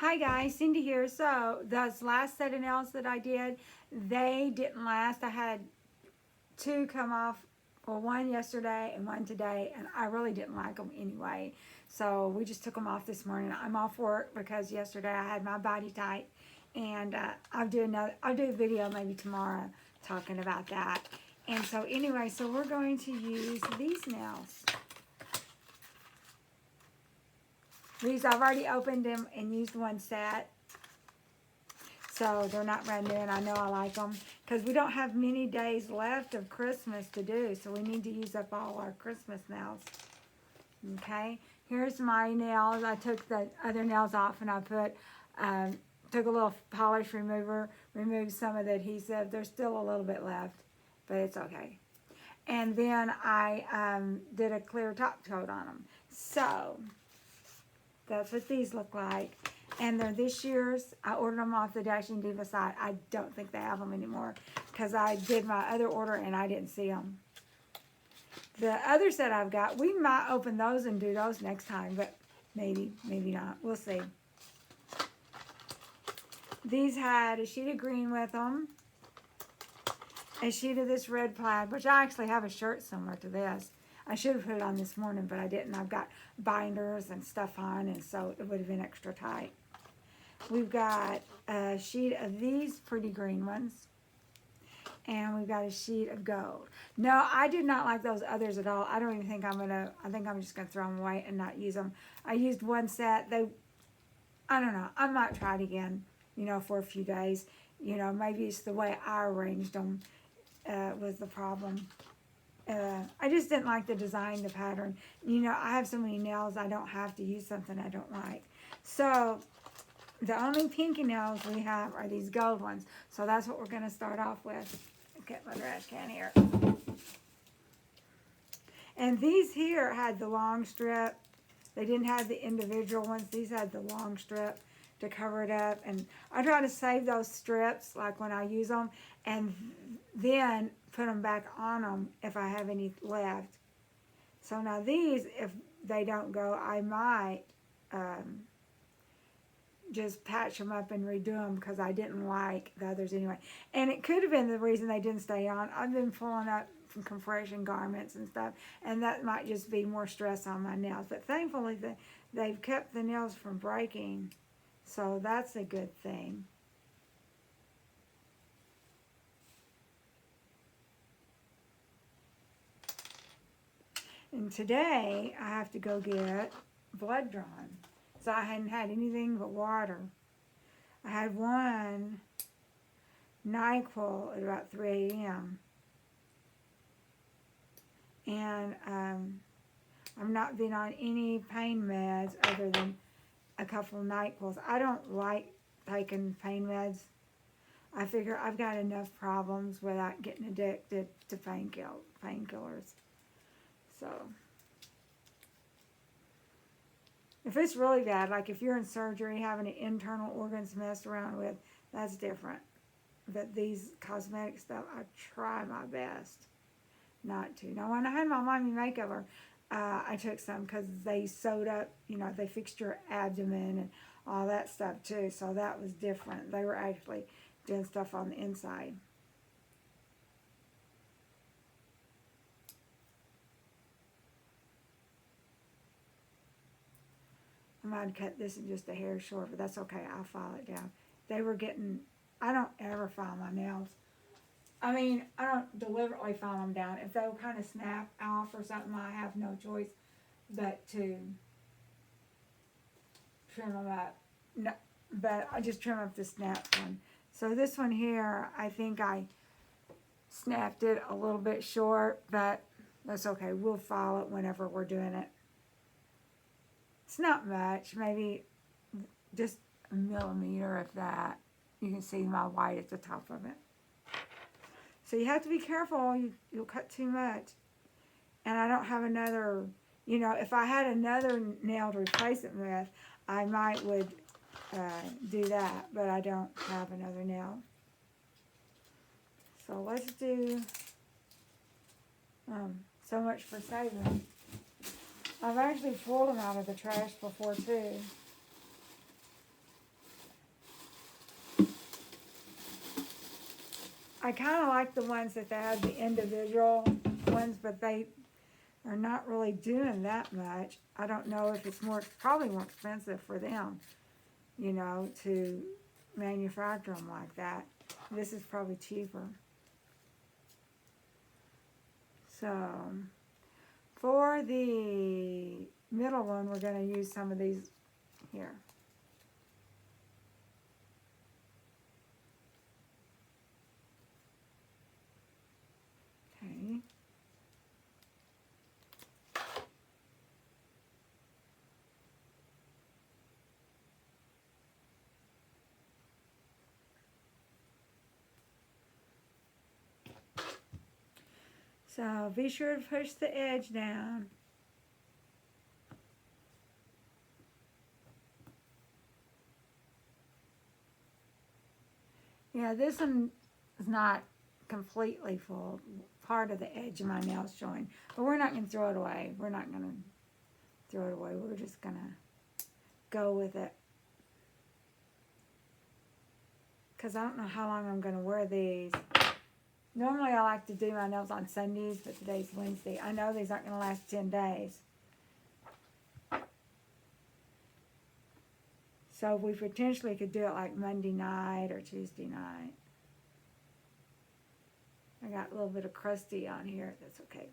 Hi guys, Cindy here. So those last set of nails that I did, they didn't last. I had two come off, well, one yesterday and one today, and I really didn't like them anyway. So we just took them off this morning. I'm off work because yesterday I had my body tight, and I'll do a video maybe tomorrow talking about that. And so anyway, so we're going to use these nails. These, I've already opened them and used one set. So they're not brand new, and I know I like them. Because we don't have many days left of Christmas to do. So we need to use up all our Christmas nails. Okay. Here's my nails. I took the other nails off and I took a little polish remover, removed some of the adhesive. There's still a little bit left, but it's okay. And then I did a clear top coat on them. So that's what these look like. And they're this year's. I ordered them off the Dashing Diva site. I don't think they have them anymore because I did my other order and I didn't see them. The other set I've got, we might open those and do those next time, but maybe not. We'll see. These had a sheet of green with them, a sheet of this red plaid, which I actually have a shirt similar to this. I should have put it on this morning, but I didn't. I've got binders and stuff on, and so it would have been extra tight. We've got a sheet of these pretty green ones, and we've got a sheet of gold. No, I did not like those others at all. I don't even think I think I'm just going to throw them away and not use them. I used one set. I don't know. I might try it again, for a few days. Maybe it's the way I arranged them was the problem. I just didn't like the design, the pattern. I have so many nails, I don't have to use something I don't like. So the only pinky nails we have are these gold ones. So that's what we're going to start off with. Get my trash can here. And these here had the long strip. They didn't have the individual ones. These had the long strip to cover it up. And I try to save those strips, like when I use them, and then put them back on them if I have any left. So now these, if they don't go, I might just patch them up and redo them because I didn't like the others anyway. And it could have been the reason they didn't stay on. I've been pulling up from compression garments and stuff, and that might just be more stress on my nails. But thankfully, they've kept the nails from breaking, so that's a good thing. And today, I have to go get blood drawn. So I hadn't had anything but water. I had one NyQuil at about 3 a.m. And I've not been on any pain meds other than a couple of NyQuils. I don't like taking pain meds. I figure I've got enough problems without getting addicted to painkillers. So if it's really bad, like if you're in surgery having an internal organs messed around with, that's different. But these cosmetic stuff, I try my best not to. Now, when I had my mommy makeover, I took some because they sewed up, they fixed your abdomen and all that stuff too. So that was different. They were actually doing stuff on the inside. I might cut this in just a hair short, but that's okay. I'll file it down. They were getting, I don't ever file my nails. I mean, I don't deliberately file them down. If they will kind of snap off or something, I have no choice but to trim them up. No, but I just trim up the snapped one. So this one here, I think I snapped it a little bit short, but that's okay. We'll file it whenever we're doing it. It's not much, maybe just a millimeter of that. You can see my white at the top of it. So you have to be careful. You'll cut too much. And I don't have another, if I had another nail to replace it with, I would do that. But I don't have another nail. So let's do, so much for saving. I've actually pulled them out of the trash before too. I kind of like the ones that they have the individual ones, but they are not really doing that much. I don't know if it's probably more expensive for them, you know, to manufacture them like that. This is probably cheaper. So, for the middle one, we're going to use some of these here. Okay. So be sure to push the edge down. Yeah, this one is not completely full. Part of the edge of my nail's showing. But we're not going to throw it away. We're not going to throw it away. We're just going to go with it. Because I don't know how long I'm going to wear these. Normally I like to do my nails on Sundays, but today's Wednesday. I know these aren't going to last 10 days. So we potentially could do it like Monday night or Tuesday night. I got a little bit of crusty on here. That's okay.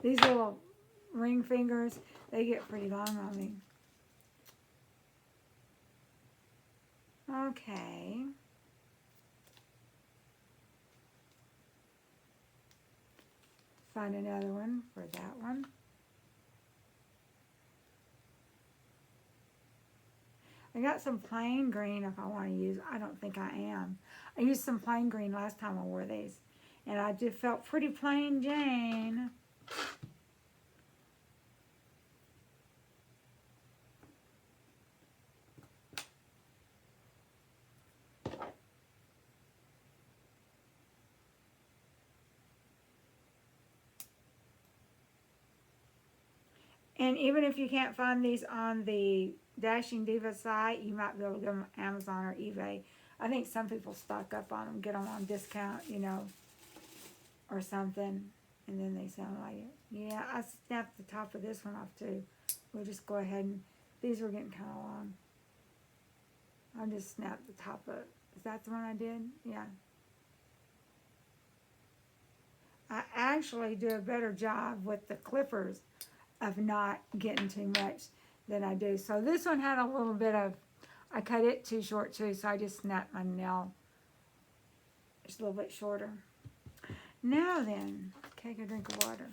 These little ring fingers, they get pretty long on me. Okay. Find another one for that one. I got some plain green if I want to use. I don't think I am. I used some plain green last time I wore these. And I just felt pretty plain Jane. And even if you can't find these on the Dashing Diva site, you might be able to get them on Amazon or eBay. I think some people stock up on them, get them on discount, you know, or something, and then they sell them later. Yeah, I snapped the top of this one off too. We'll just go ahead and, these were getting kind of long. I'll just snap the top of, is that the one I did? Yeah. I actually do a better job with the clippers of not getting too much than I do. So this one had a little bit of, I cut it too short too, so I just snapped my nail just a little bit shorter. Now then, take a drink of water.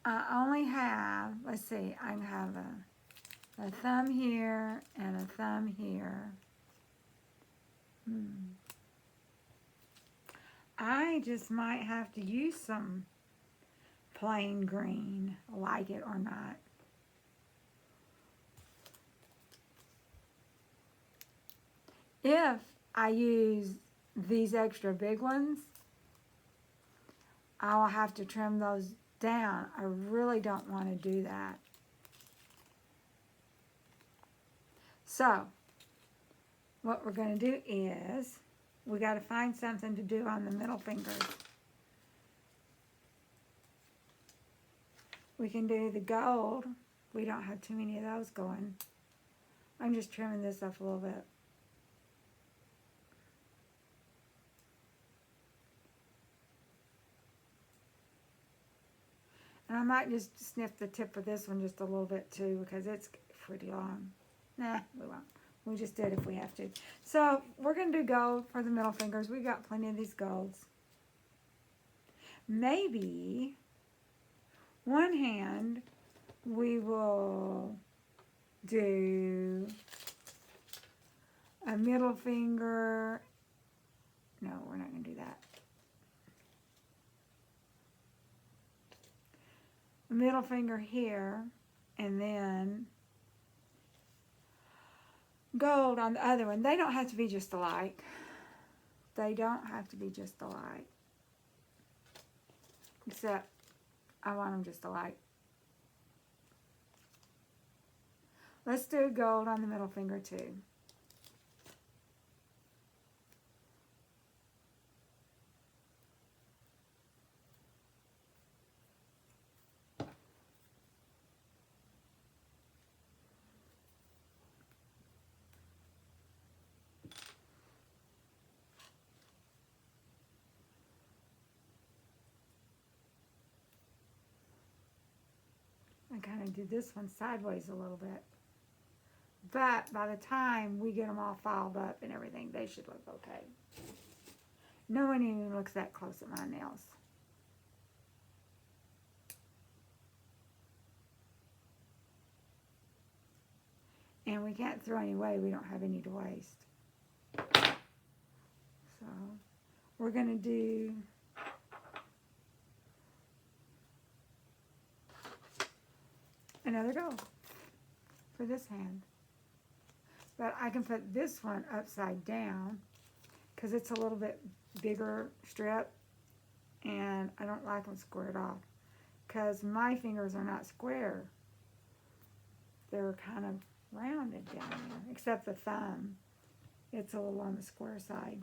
I only have, let's see, I have a thumb here and a thumb here. I just might have to use some plain green, like it or not. If I use these extra big ones, I'll have to trim those down. I really don't want to do that. So, what we're going to do is, we got to find something to do on the middle fingers. We can do the gold. We don't have too many of those going. I'm just trimming this up a little bit. And I might just snip the tip of this one just a little bit too, because it's pretty long. Nah, we won't. We'll just do it if we have to. So we're going to do gold for the middle fingers. We got plenty of these golds. Maybe one hand we will do a middle finger. No, we're not going to do that. A middle finger here, and then gold on the other one. They don't have to be just alike. They don't have to be just alike. Except I want them just alike. Let's do gold on the middle finger too. I kind of do this one sideways a little bit. But by the time we get them all filed up and everything, they should look okay. No one even looks that close at my nails. And we can't throw any away. We don't have any to waste. So we're going to do another gold for this hand. But I can put this one upside down because it's a little bit bigger strip and I don't like them squared off because my fingers are not square. They're kind of rounded down there, except the thumb. It's a little on the square side.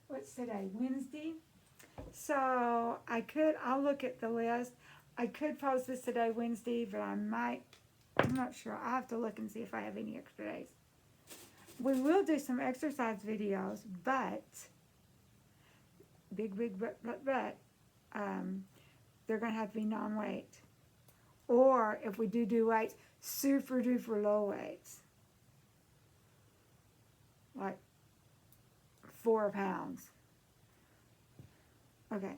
What's today? Wednesday? So I'll look at the list. I could post this today, Wednesday, but I'm not sure. I'll have to look and see if I have any extra days. We will do some exercise videos, but, but, they're going to have to be non-weight. Or if we do weights, super duper low weights. Like 4 pounds. Okay,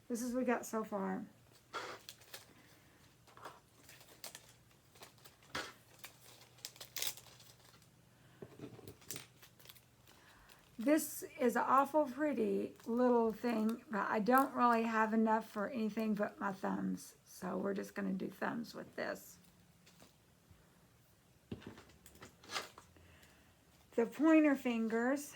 this is what we got so far. This is an awful pretty little thing, but I don't really have enough for anything but my thumbs. So we're just going to do thumbs with this. The pointer fingers.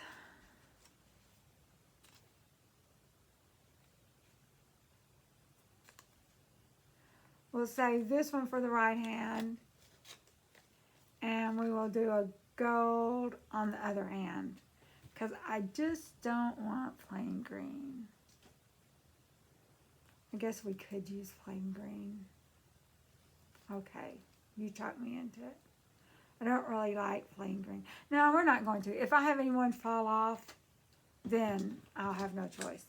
We'll save this one for the right hand. And we will do a gold on the other hand. Because I just don't want plain green. I guess we could use plain green. Okay, you talked me into it. I don't really like plain green. No, we're not going to. If I have anyone fall off, then I'll have no choice.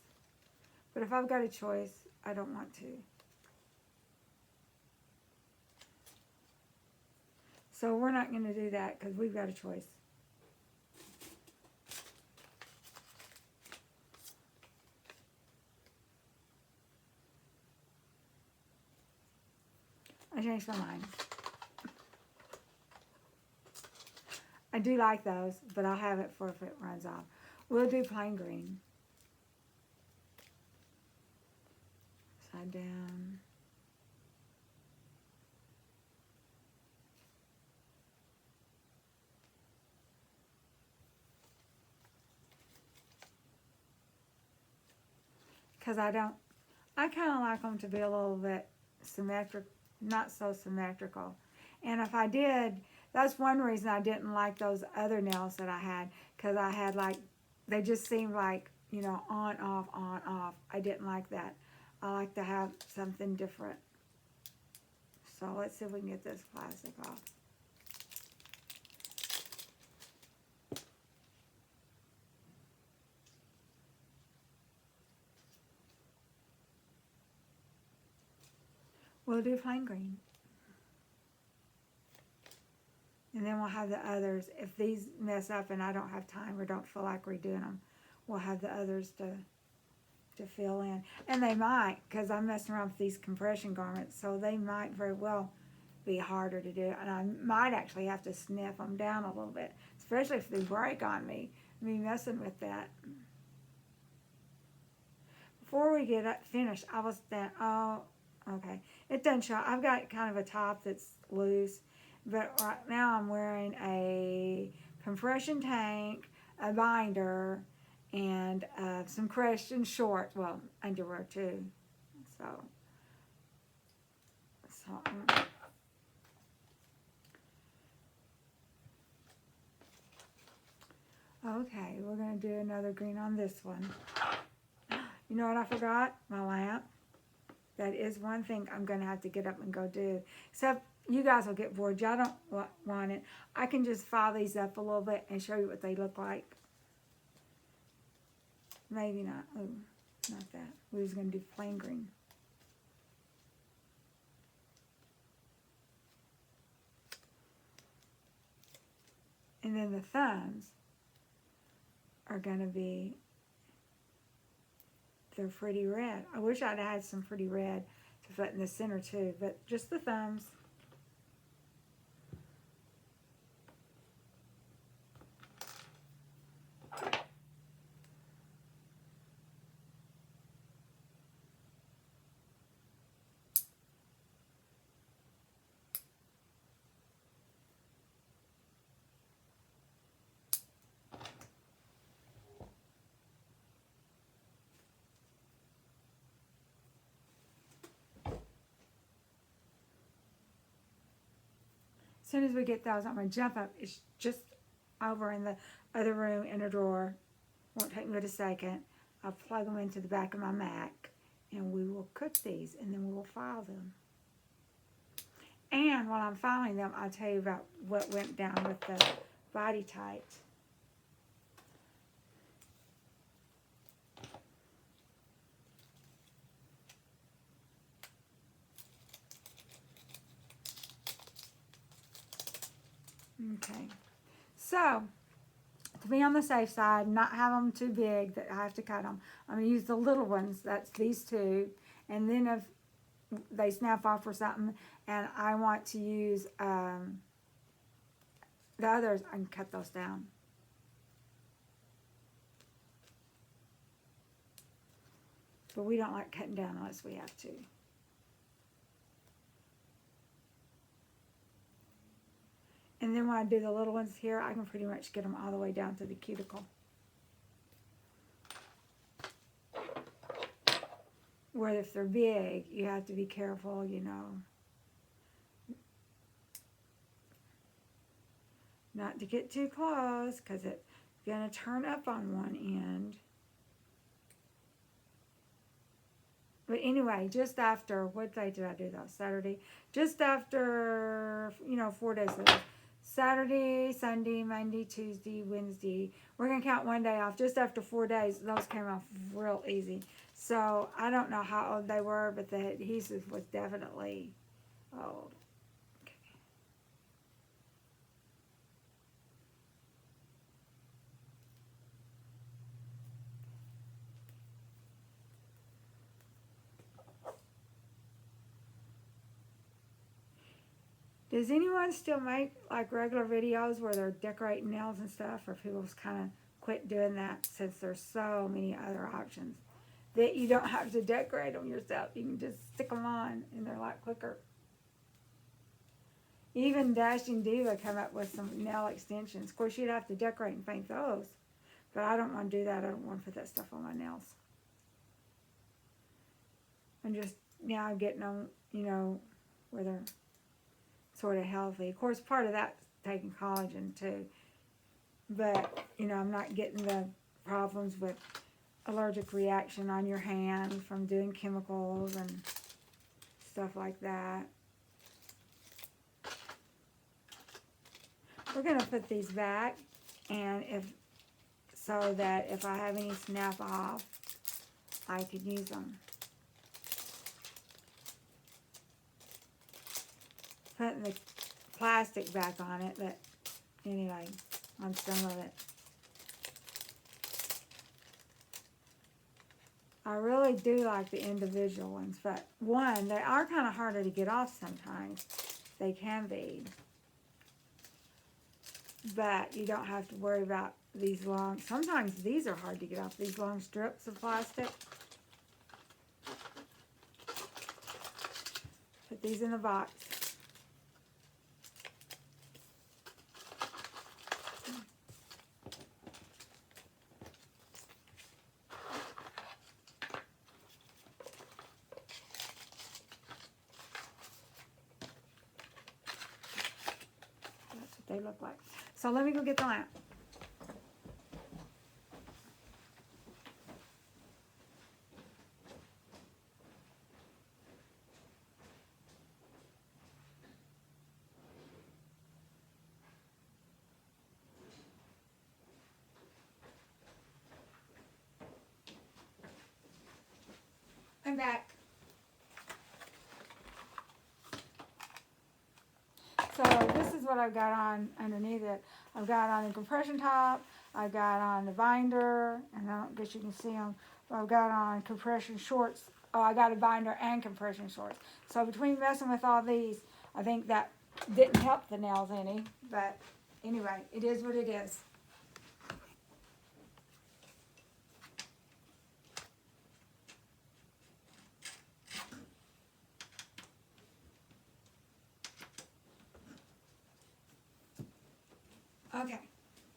But if I've got a choice, I don't want to. So we're not going to do that because we've got a choice. I changed my mind. I do like those, but I'll have it for if it runs off. We'll do plain green. Side down. Because I kind of like them to be a little bit symmetric, not so symmetrical. And if I did, that's one reason I didn't like those other nails that I had, because I had like, they just seemed like, you know, on, off, on, off. I didn't like that. I like to have something different. So let's see if we can get this plastic off. We'll do plain green. And then we'll have the others. If these mess up and I don't have time or don't feel like redoing them, we'll have the others to to fill in. And they might, because I'm messing around with these compression garments, so they might very well be harder to do. And I might actually have to sniff them down a little bit, especially if they break on me. Me messing with that. Before we get finished, I was then, oh, okay. It doesn't show. I've got kind of a top that's loose, but right now I'm wearing a compression tank, a binder, and some Christian shorts, well, underwear too. So okay, we're going to do another green on this one. You know what I forgot? My lamp. That is one thing I'm going to have to get up and go do. Except you guys will get bored. Y'all don't want it. I can just file these up a little bit and show you what they look like. Maybe not. Oh, not that. We was going to do plain green. And then the thumbs are going to be, they're pretty red. I wish I'd had some pretty red to put in the center too, but just the thumbs. As soon as we get those, I'm going to jump up. It's just over in the other room in a drawer. Won't take me but a second. I'll plug them into the back of my Mac, and we will cook these, and then we will file them. And while I'm filing them, I'll tell you about what went down with the body tight. Okay, so to be on the safe side, not have them too big that I have to cut them, I'm going to use the little ones, that's these two, and then if they snap off or something and I want to use the others, I can cut those down. But we don't like cutting down unless we have to. And then when I do the little ones here, I can pretty much get them all the way down to the cuticle. Where if they're big, you have to be careful, you know, not to get too close because it's going to turn up on one end. But anyway, just after, what day did I do those? Saturday? Just after, you know, 4 days ago. Saturday, Sunday, Monday, Tuesday, Wednesday. We're going to count one day off. Just after 4 days, those came off real easy. So, I don't know how old they were, but the adhesive was definitely old. Okay. Does anyone still make like regular videos where they're decorating nails and stuff, or people's kind of quit doing that since there's so many other options that you don't have to decorate them yourself? You can just stick them on and they're a lot quicker. Even Dashing Diva come up with some nail extensions. Of course, you'd have to decorate and paint those, but I don't want to do that. I don't want to put that stuff on my nails. I'm just now getting them, you know, where they're sort of healthy. Of course, part of that's taking collagen too. But, you know, I'm not getting the problems with allergic reaction on your hand from doing chemicals and stuff like that. We're going to put these back, and so that if I have any snap off, I could use them. Putting the plastic back on it, but anyway, on some of it. I really do like the individual ones, but one, they are kind of harder to get off sometimes. They can be. But you don't have to worry about these long, sometimes these are hard to get off, these long strips of plastic. Put these in the box. That's what they look like. So let me go get the lamp. I'm back. So this is what I've got on underneath it. I've got on the compression top, I've got on the binder, and I don't guess you can see them. I've got on compression shorts. Oh, I got a binder and compression shorts. So between messing with all these, I think that didn't help the nails any. But anyway, it is what it is. Okay,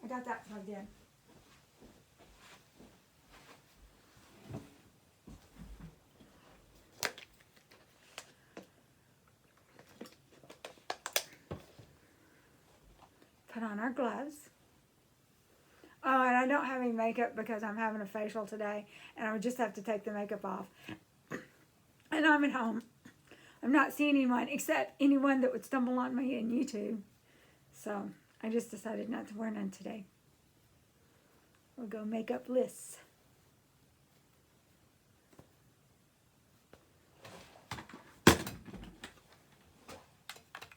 I got that plugged in. Put on our gloves. Oh, and I don't have any makeup because I'm having a facial today, and I would just have to take the makeup off. And I'm at home. I'm not seeing anyone except anyone that would stumble on me in YouTube. So I just decided not to wear none today. We'll go makeup-less.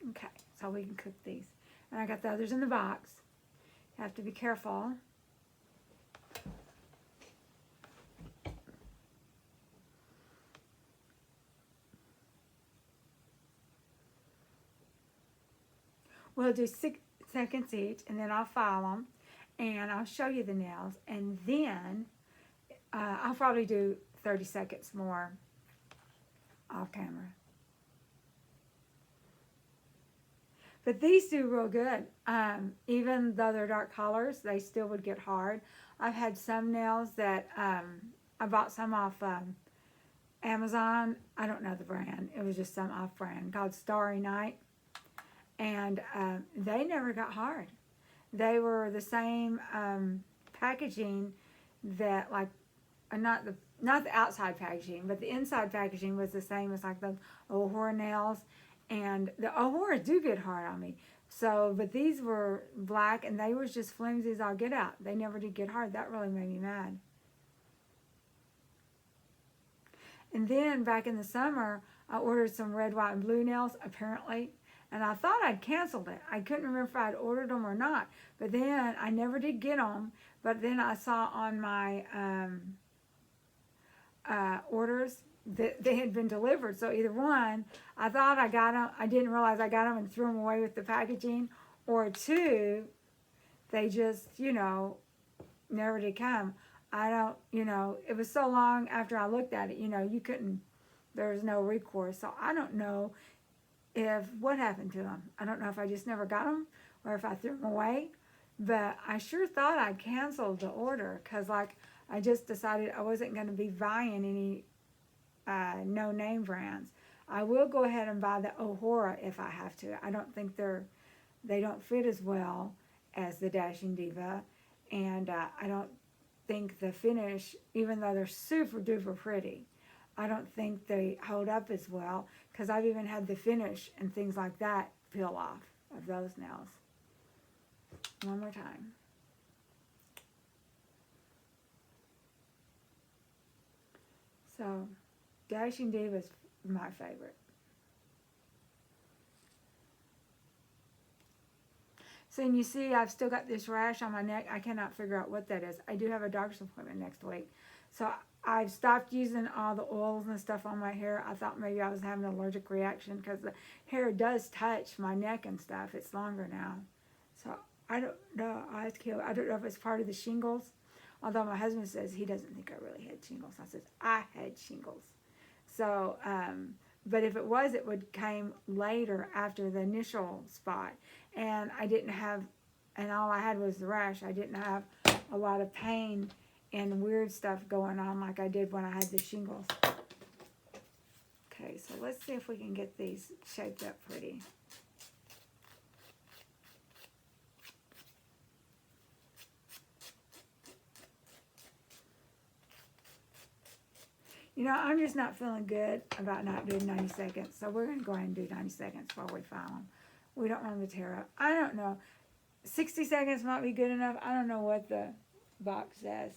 Okay, so we can cook these. And I got the others in the box. You have to be careful. We'll do 6 seconds each, and then I'll file them, and I'll show you the nails, and then I'll probably do 30 seconds more off camera. But these do real good. Even though they're dark colors, they still would get hard. I've had some nails that I bought some off Amazon. I don't know the brand. It was just some off brand called Starry Night. And they never got hard. They were the same packaging that, like, not the outside packaging, but the inside packaging was the same as like the O'Hora nails. And the O'Hora do get hard on me. So, but these were black and they was just flimsy as all get out. They never did get hard. That really made me mad. And then back in the summer, I ordered some red, white, and blue nails, apparently. And I thought I'd canceled it. I couldn't remember if I'd ordered them or not. But then I never did get them. But then I saw on my orders that they had been delivered. So either one, I thought I got them. I didn't realize I got them and threw them away with the packaging. Or two, they just, you know, never did come. I don't, you know, it was so long after I looked at it, you know, you couldn't, there was no recourse. So I don't know what happened to them. I don't know if I just never got them or if I threw them away. But I sure thought I'd canceled the order because, like, I just decided I wasn't going to be buying any no-name brands. I will go ahead and buy the O'Hora if I have to. I don't think they don't fit as well as the Dashing Diva. And I don't think the finish, even though they're super duper pretty, I don't think they hold up as well because I've even had the finish and things like that peel off of those nails. One more time. So, Dashing Diva is my favorite. So, and you see I've still got this rash on my neck. I cannot figure out what that is. I do have a doctor's appointment next week. So I've stopped using all the oils and stuff on my hair. I thought maybe I was having an allergic reaction because the hair does touch my neck and stuff. It's longer now. So I don't know. I don't know if it's part of the shingles. Although my husband says he doesn't think I really had shingles. I said, I had shingles. So, but if it was, it would came later after the initial spot. And I didn't have, and all I had was the rash. I didn't have a lot of pain and weird stuff going on like I did when I had the shingles. Okay, so let's see if we can get these shaped up pretty. You know, I'm just not feeling good about not doing 90 seconds, so we're going to go ahead and do 90 seconds while we file them. We don't want them to tear up. I don't know. 60 seconds might be good enough. I don't know what the box says.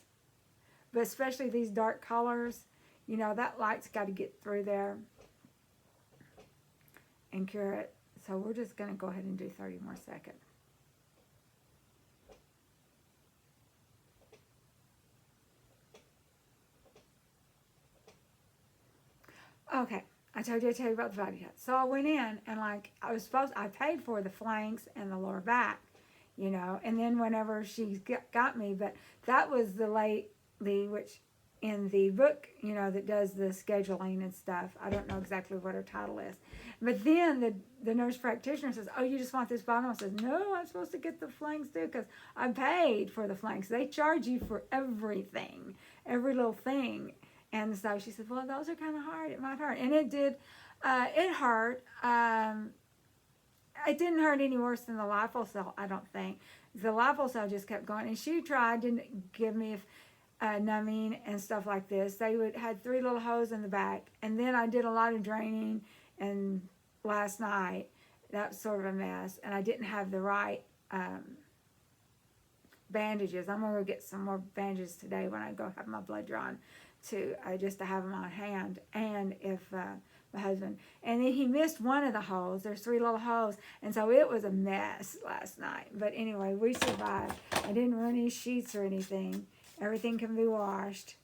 But especially these dark colors, you know, that light's got to get through there and cure it. So we're just going to go ahead and do 30 more seconds. Okay, I told you I'd tell you about the body cut. So I went in and like I paid for the flanks and the lower back, you know, and then whenever she got me, but that was the which in the book, you know, that does the scheduling and stuff. I don't know exactly what her title is. But then the nurse practitioner says, oh, you just want this bottom? I says, no, I'm supposed to get the flanks too because I paid for the flanks. They charge you for everything, every little thing. And so she said, well, those are kind of hard. It might hurt. And it did. It hurt. It didn't hurt any worse than the lipocell, I don't think. The lipocell just kept going. And she didn't give me numbing and stuff like this. They had 3 little holes in the back. And then I did a lot of draining. And last night, that was sort of a mess. And I didn't have the right bandages. I'm going to get some more bandages today when I go have my blood drawn. Just to have them on hand, and if my husband, and then he missed one of the holes. There's 3 little holes, and so it was a mess last night. But anyway, we survived. I didn't run any sheets or anything. Everything can be washed.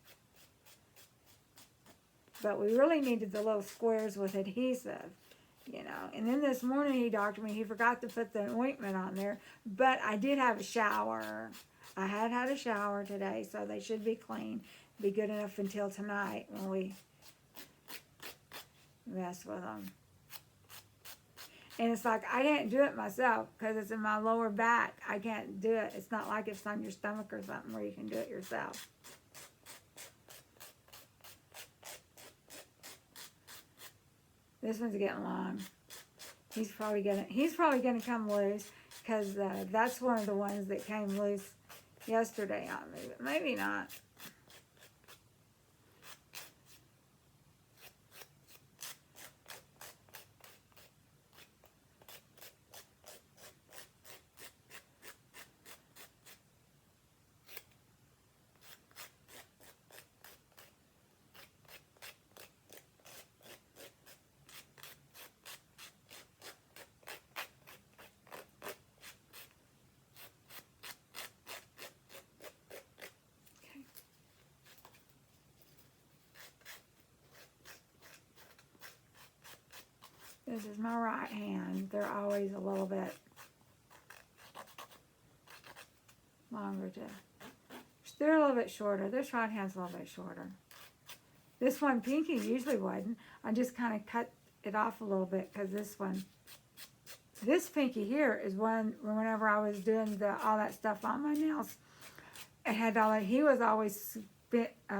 But we really needed the little squares with adhesive, you know. And then this morning he doctored me. He forgot to put the ointment on there, but I did have a shower. I had a shower today, so they should be clean. Be good enough until tonight when we mess with them. And it's like I can't do it myself because it's in my lower back. I can't do it. It's not like it's on your stomach or something where you can do it yourself. This one's getting long. He's probably gonna come loose because that's one of the ones that came loose yesterday on me, but maybe not. This is my right hand. They're always a little bit longer they're a little bit shorter. This right hand's a little bit shorter. This one, pinky, usually wouldn't. I just kind of cut it off a little bit because this pinky here is whenever I was doing all that stuff on my nails, it had he was always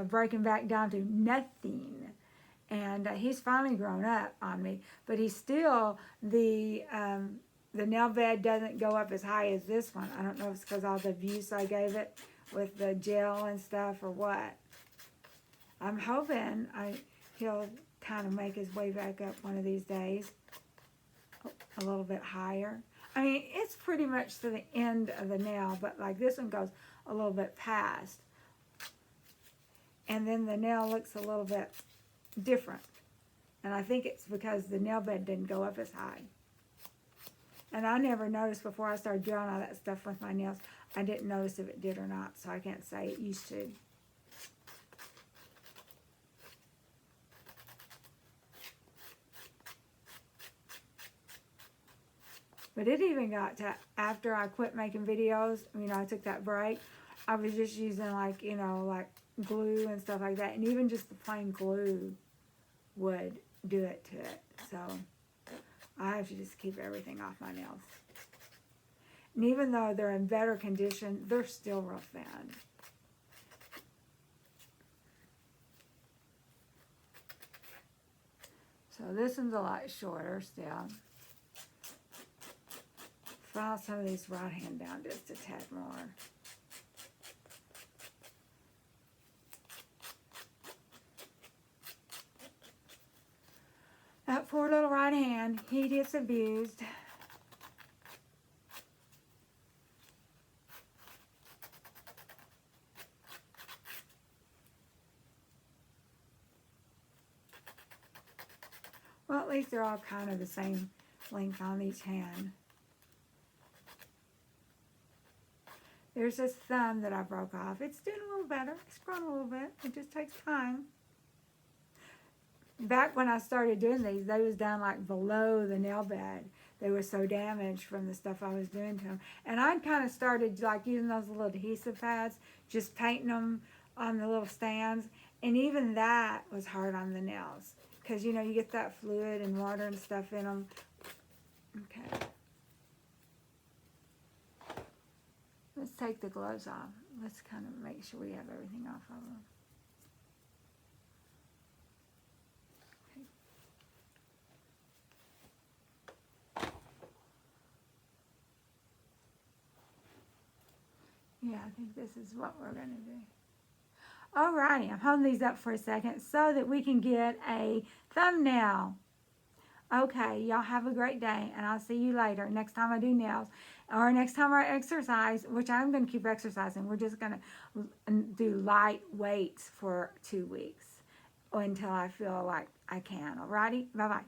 breaking back down to nothing. And he's finally grown up on me, but he's still, the nail bed doesn't go up as high as this one. I don't know if it's because all the abuse I gave it with the gel and stuff or what. I'm hoping he'll kind of make his way back up one of these days, a little bit higher. I mean, it's pretty much to the end of the nail, but like this one goes a little bit past. And then the nail looks a little bit different, and I think it's because the nail bed didn't go up as high. And I never noticed before I started doing all that stuff with my nails. I didn't notice if it did or not, so I can't say it used to. But it even got to after I quit making videos, you know, I took that break, I was just using like, you know, like glue and stuff like that. And even just the plain glue would do it to it. So I have to just keep everything off my nails. And even though they're in better condition, they're still real thin. So this one's a lot shorter still. File some of these right hand down just a tad more. That poor little right hand, he gets abused. Well, at least they're all kind of the same length on each hand. There's this thumb that I broke off. It's doing a little better. It's grown a little bit. It just takes time. Back when I started doing these, they was down like below the nail bed. They were so damaged from the stuff I was doing to them. And I kind of started like using those little adhesive pads, just painting them on the little stands. And even that was hard on the nails. Because, you know, you get that fluid and water and stuff in them. Okay. Let's take the gloves off. Let's kind of make sure we have everything off of them. Yeah, I think this is what we're going to do. Alrighty, I'm holding these up for a second so that we can get a thumbnail. Okay, y'all have a great day, and I'll see you later. Next time I do nails, or next time I exercise, which I'm going to keep exercising. We're just going to do light weights for 2 weeks until I feel like I can. Alrighty, bye-bye.